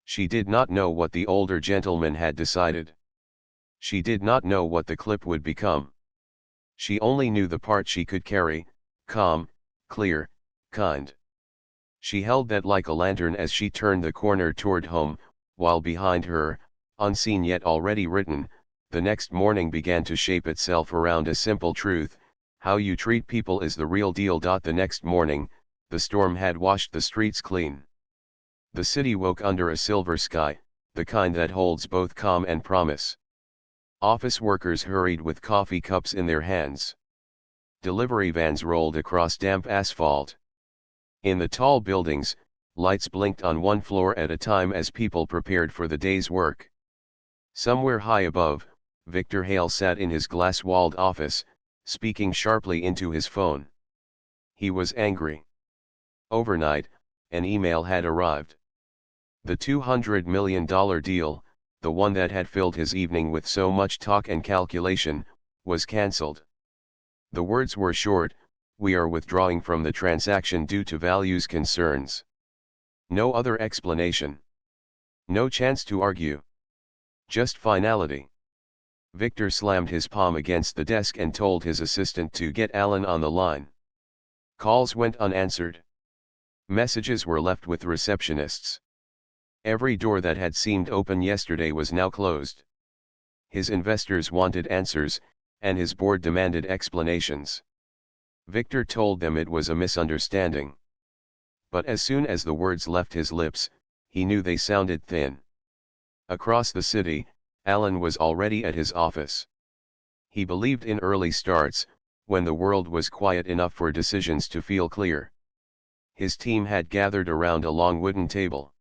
She did not know what the older gentleman had decided. She did not know what the clip would become. She only knew the part she could carry, calm, clear, kind. She held that like a lantern as she turned the corner toward home, while behind her, unseen yet already written, the next morning began to shape itself around a simple truth: how you treat people is the real deal. The next morning, the storm had washed the streets clean. The city woke under a silver sky, the kind that holds both calm and promise. Office workers hurried with coffee cups in their hands. Delivery vans rolled across damp asphalt. In the tall buildings, lights blinked on one floor at a time as people prepared for the day's work. Somewhere high above, Victor Hale sat in his glass-walled office, speaking sharply into his phone. He was angry. Overnight, an email had arrived. The $200 million deal, the one that had filled his evening with so much talk and calculation, was cancelled. The words were short: "We are withdrawing from the transaction due to values concerns." No other explanation. No chance to argue. Just finality. Victor slammed his palm against the desk and told his assistant to get Alan on the line. Calls went unanswered. Messages were left with receptionists. Every door that had seemed open yesterday was now closed. His investors wanted answers, and his board demanded explanations. Victor told them it was a misunderstanding. But as soon as the words left his lips, he knew they sounded thin. Across the city, Alan was already at his office. He believed in early starts, when the world was quiet enough for decisions to feel clear. His team had gathered around a long wooden table.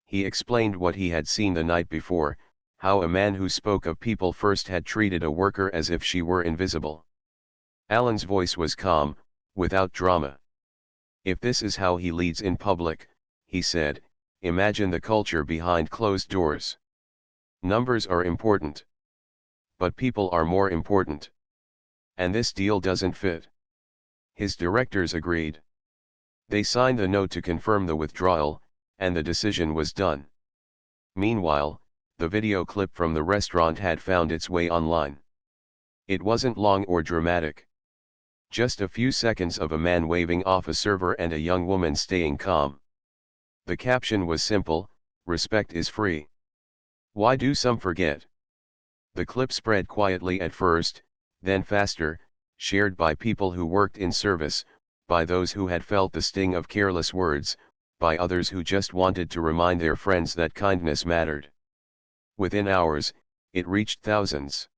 He explained what he had seen the night before, how a man who spoke of people first had treated a worker as if she were invisible. Alan's voice was calm, without drama. "If this is how he leads in public," he said, "imagine the culture behind closed doors. Numbers are important. But people are more important. And this deal doesn't fit." His directors agreed. They signed the note to confirm the withdrawal, and the decision was done. Meanwhile, the video clip from the restaurant had found its way online. It wasn't long or dramatic. Just a few seconds of a man waving off a server and a young woman staying calm. The caption was simple: "Respect is free. Why do some forget?" The clip spread quietly at first, then faster, shared by people who worked in service, by those who had felt the sting of careless words, by others who just wanted to remind their friends that kindness mattered. Within hours, it reached thousands.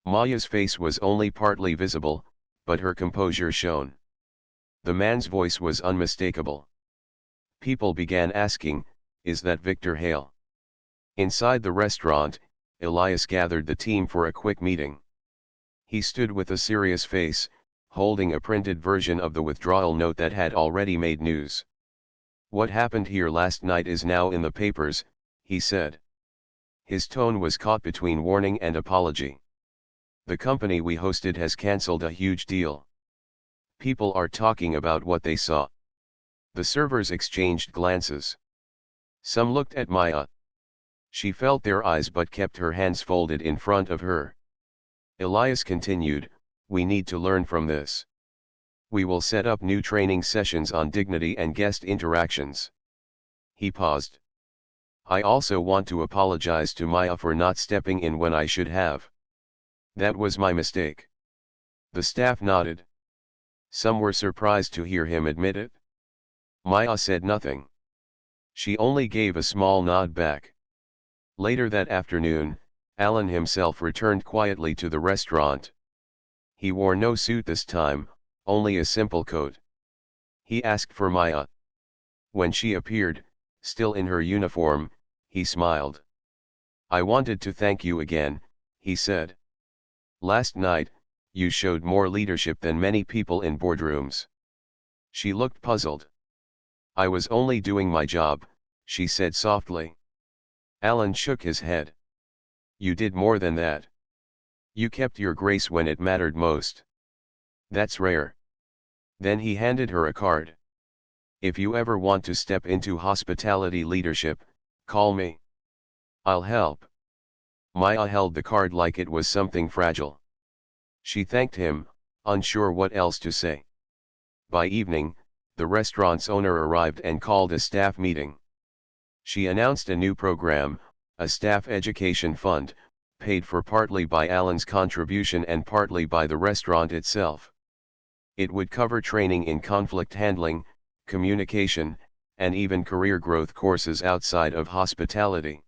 Maya's face was only partly visible, but her composure shone. The man's voice was unmistakable. People began asking, "Is that Victor Hale?" Inside the restaurant, Elias gathered the team for a quick meeting. He stood with a serious face, holding a printed version of the withdrawal note that had already made news. "What happened here last night is now in the papers," he said. His tone was caught between warning and apology. "The company we hosted has cancelled a huge deal. People are talking about what they saw." The servers exchanged glances. Some looked at Maya. She felt their eyes but kept her hands folded in front of her. Elias continued, "We need to learn from this. We will set up new training sessions on dignity and guest interactions." He paused. "I also want to apologize to Maya for not stepping in when I should have. That was my mistake." The staff nodded. Some were surprised to hear him admit it. Maya said nothing. She only gave a small nod back. Later that afternoon, Alan himself returned quietly to the restaurant. He wore no suit this time, only a simple coat. He asked for Maya. When she appeared, still in her uniform, he smiled. "I wanted to thank you again," he said. "Last night, you showed more leadership than many people in boardrooms." She looked puzzled. "I was only doing my job," she said softly. Alan shook his head. "You did more than that. You kept your grace when it mattered most. That's rare." Then he handed her a card. "If you ever want to step into hospitality leadership, call me. I'll help." Maya held the card like it was something fragile. She thanked him, unsure what else to say. By evening, the restaurant's owner arrived and called a staff meeting. She announced a new program, a staff education fund, paid for partly by Alan's contribution and partly by the restaurant itself. It would cover training in conflict handling, communication, and even career growth courses outside of hospitality.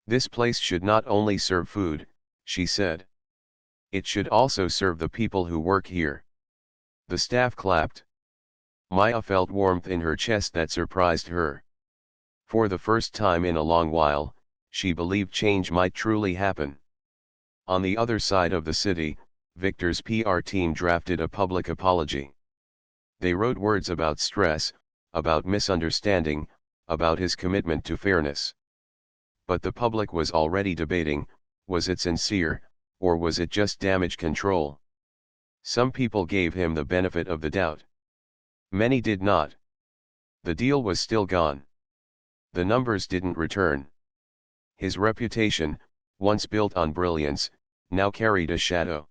This place should not only serve food, she said. It should also serve the people who work here. The staff clapped. Maya felt warmth in her chest that surprised her. For the first time in a long while, she believed change might truly happen. On the other side of the city, Victor's PR team drafted a public apology. They wrote words about stress, about misunderstanding, about his commitment to fairness. But the public was already debating, was it sincere, or was it just damage control? Some people gave him the benefit of the doubt. Many did not. The deal was still gone. The numbers didn't return. His reputation, once built on brilliance, now carried a shadow.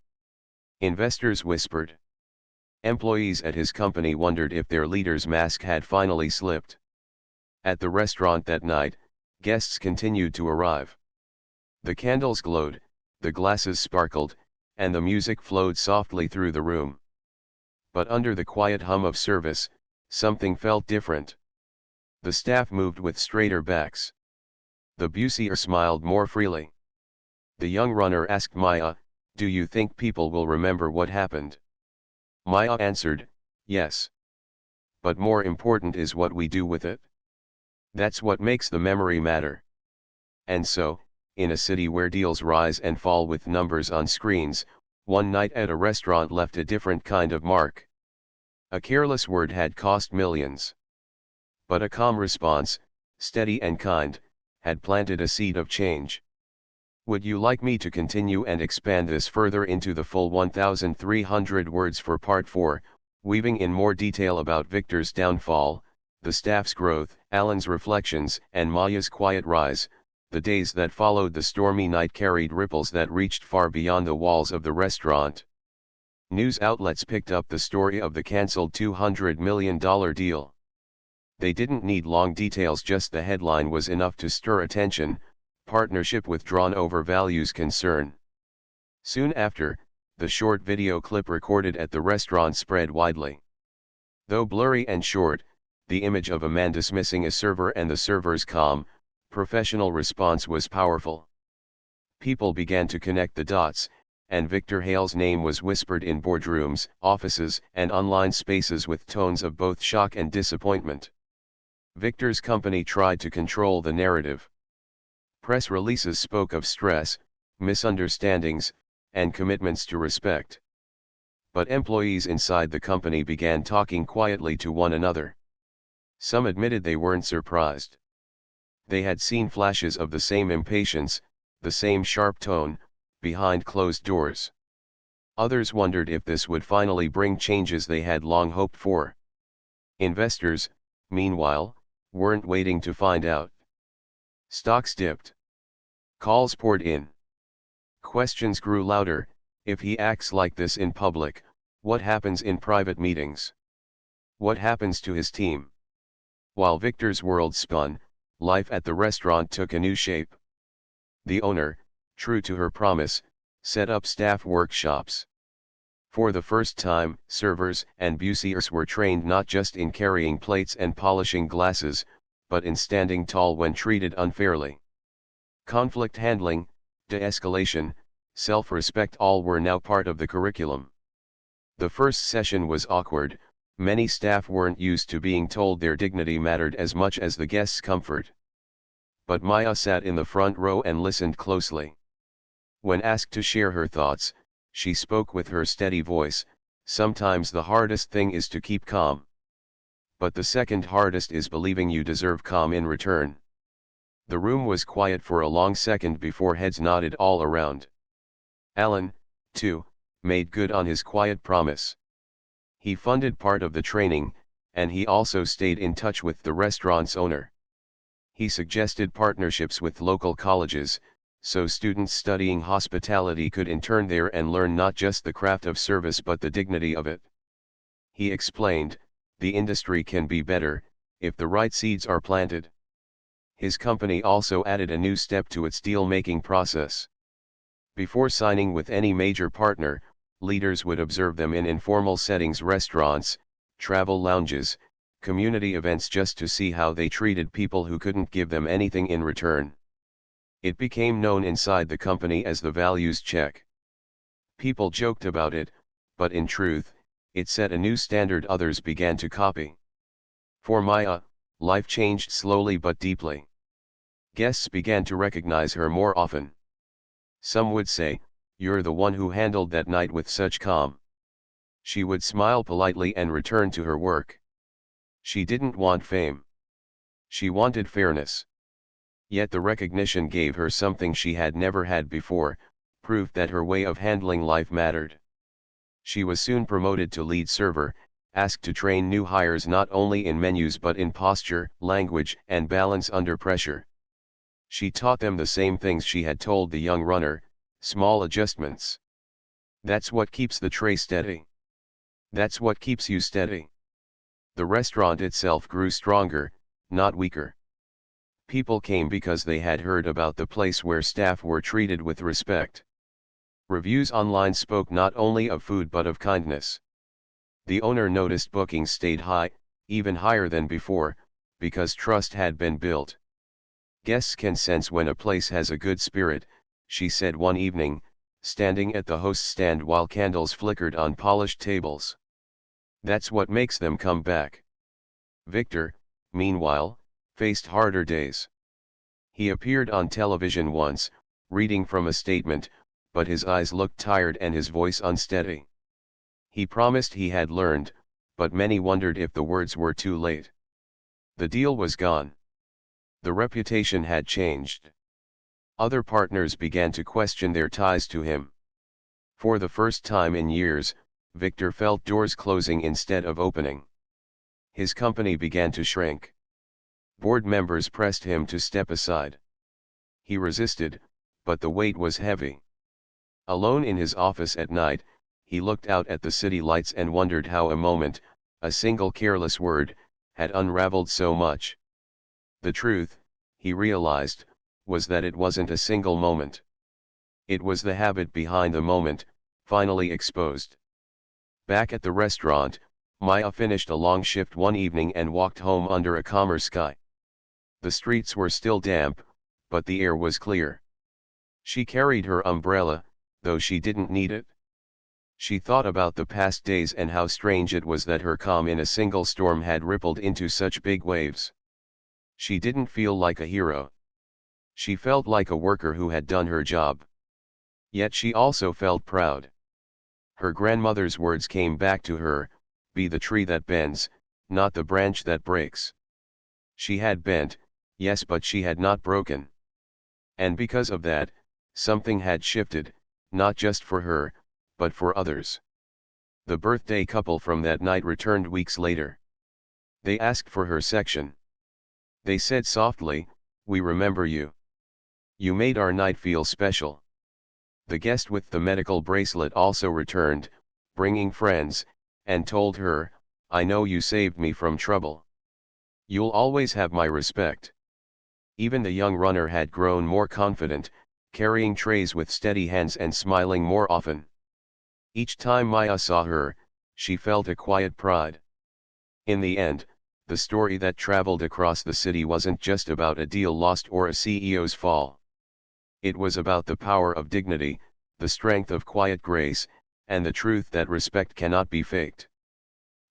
Investors whispered. Employees at his company wondered if their leader's mask had finally slipped. At the restaurant that night, guests continued to arrive. The candles glowed, the glasses sparkled, and the music flowed softly through the room. But under the quiet hum of service, something felt different. The staff moved with straighter backs. The busier smiled more freely. The young runner asked Maya, "Do you think people will remember what happened?" Maya answered, "Yes. But more important is what we do with it. That's what makes the memory matter." And so, in a city where deals rise and fall with numbers on screens, one night at a restaurant left a different kind of mark. A careless word had cost millions. But a calm response, steady and kind, had planted a seed of change. Would you like me to continue and expand this further into the full 1,300 words for Part 4, weaving in more detail about Victor's downfall, the staff's growth, Alan's reflections, and Maya's quiet rise? The days that followed the stormy night carried ripples that reached far beyond the walls of the restaurant. News outlets picked up the story of the cancelled $200 million deal. They didn't need long details, just the headline was enough to stir attention: partnership withdrawn over values concern. Soon after, the short video clip recorded at the restaurant spread widely. Though blurry and short, the image of a man dismissing a server and the server's calm, professional response was powerful. People began to connect the dots, and Victor Hale's name was whispered in boardrooms, offices, and online spaces with tones of both shock and disappointment. Victor's company tried to control the narrative. Press releases spoke of stress, misunderstandings, and commitments to respect. But employees inside the company began talking quietly to one another. Some admitted they weren't surprised. They had seen flashes of the same impatience, the same sharp tone, behind closed doors. Others wondered if this would finally bring changes they had long hoped for. Investors, meanwhile, weren't waiting to find out. Stocks dipped. Calls poured in. Questions grew louder: if he acts like this in public, what happens in private meetings? What happens to his team? While Victor's world spun, life at the restaurant took a new shape. The owner, true to her promise, set up staff workshops. For the first time, servers and busiers were trained not just in carrying plates and polishing glasses, but in standing tall when treated unfairly. Conflict handling, de-escalation, self-respect, all were now part of the curriculum. The first session was awkward. Many staff weren't used to being told their dignity mattered as much as the guests' comfort. But Maya sat in the front row and listened closely. When asked to share her thoughts, she spoke with her steady voice: "Sometimes the hardest thing is to keep calm. But the second hardest is believing you deserve calm in return." The room was quiet for a long second before heads nodded all around. Alan, too, made good on his quiet promise. He funded part of the training, and he also stayed in touch with the restaurant's owner. He suggested partnerships with local colleges, so students studying hospitality could intern there and learn not just the craft of service but the dignity of it. He explained, the industry can be better, if the right seeds are planted. His company also added a new step to its deal-making process. Before signing with any major partner, leaders would observe them in informal settings: restaurants, travel lounges, community events, just to see how they treated people who couldn't give them anything in return. It became known inside the company as the values check. People joked about it, but in truth, it set a new standard others began to copy. For Maya, life changed slowly but deeply. Guests began to recognize her more often. Some would say, "You're the one who handled that night with such calm." She would smile politely and return to her work. She didn't want fame. She wanted fairness. Yet the recognition gave her something she had never had before, proof that her way of handling life mattered. She was soon promoted to lead server, asked to train new hires not only in menus but in posture, language, and balance under pressure. She taught them the same things she had told the young runner: small adjustments. That's what keeps the tray steady. That's what keeps you steady. The restaurant itself grew stronger, not weaker. People came because they had heard about the place where staff were treated with respect. Reviews online spoke not only of food but of kindness. The owner noticed bookings stayed high, even higher than before, because trust had been built. "Guests can sense when a place has a good spirit," she said one evening, standing at the host's stand while candles flickered on polished tables. "That's what makes them come back." Victor, meanwhile, faced harder days. He appeared on television once, reading from a statement, but his eyes looked tired and his voice unsteady. He promised he had learned, but many wondered if the words were too late. The deal was gone. The reputation had changed. Other partners began to question their ties to him. For the first time in years, Victor felt doors closing instead of opening. His company began to shrink. Board members pressed him to step aside. He resisted, but the weight was heavy. Alone in his office at night, he looked out at the city lights and wondered how a moment, a single careless word, had unraveled so much. The truth, he realized, was that it wasn't a single moment. It was the habit behind the moment, finally exposed. Back at the restaurant, Maya finished a long shift one evening and walked home under a calmer sky. The streets were still damp, but the air was clear. She carried her umbrella, though she didn't need it. She thought about the past days and how strange it was that her calm in a single storm had rippled into such big waves. She didn't feel like a hero. She felt like a worker who had done her job. Yet she also felt proud. Her grandmother's words came back to her: "Be the tree that bends, not the branch that breaks." She had bent, yes, but she had not broken. And because of that, something had shifted, not just for her, but for others. The birthday couple from that night returned weeks later. They asked for her section. They said softly, "We remember you. You made our night feel special." The guest with the medical bracelet also returned, bringing friends, and told her, "I know you saved me from trouble. You'll always have my respect." Even the young runner had grown more confident, carrying trays with steady hands and smiling more often. Each time Maya saw her, she felt a quiet pride. In the end, the story that traveled across the city wasn't just about a deal lost or a CEO's fall. It was about the power of dignity, the strength of quiet grace, and the truth that respect cannot be faked.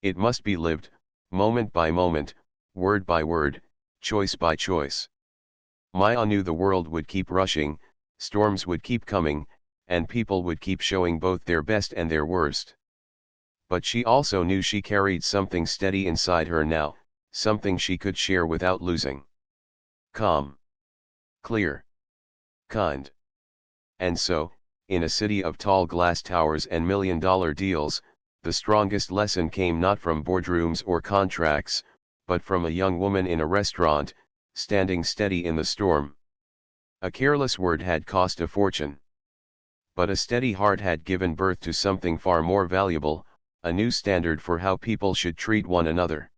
It must be lived, moment by moment, word by word, choice by choice. Maya knew the world would keep rushing, storms would keep coming, and people would keep showing both their best and their worst. But she also knew she carried something steady inside her now, something she could share without losing. Calm. Clear. Kind. And so, in a city of tall glass towers and million-dollar deals, the strongest lesson came not from boardrooms or contracts, but from a young woman in a restaurant, standing steady in the storm. A careless word had cost a fortune. But a steady heart had given birth to something far more valuable, a new standard for how people should treat one another.